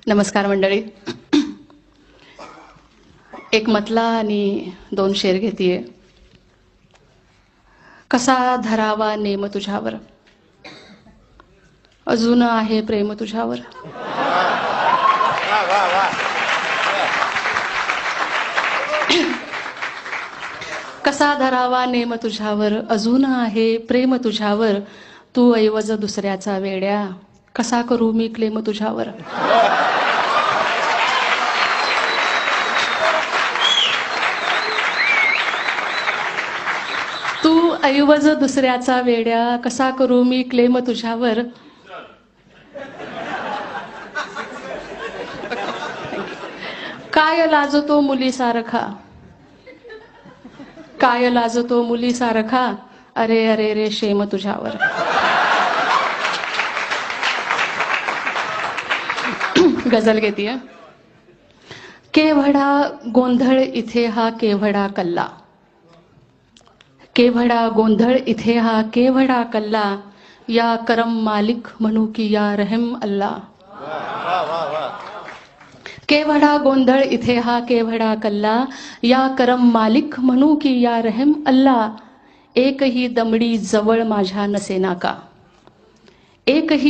नमस्कार मंडळी. एक मतला आणि 2 शेर घेतीये. कसा धरावा नेम तुझ्यावर, अजून आहे प्रेम तुझ्यावर. कसा धरावा नेम तुझ्यावर, अजून आहे प्रेम तुझ्यावर. तू ऐवज दुसऱ्याचा वेड्या, कसा करू मी क्लेम तुझ्यावर. तू ऐवज दुसऱ्याचा वेड्या, कसा करू मी क्लेम तुझ्यावर. काय लाजतो मुलीसारखा, काय लाजतो मुलीसारखा. अरे अरे रे शेम तुझ्यावर. गजल घेतीये. केवढा गोंधळ इथे हा केवढा कल्ला, केवढा गोंधळ इथे हा केवढा कल्ला. या करम मालिक म्हणू की या रहम अल्लाह. केवढा गोंधळ इथे हा केवढा कल्ला. या करम मालिक म्हणू की या रहम अल्लाह. एकही दमडी जवळ माझ्या नसेना का, एकही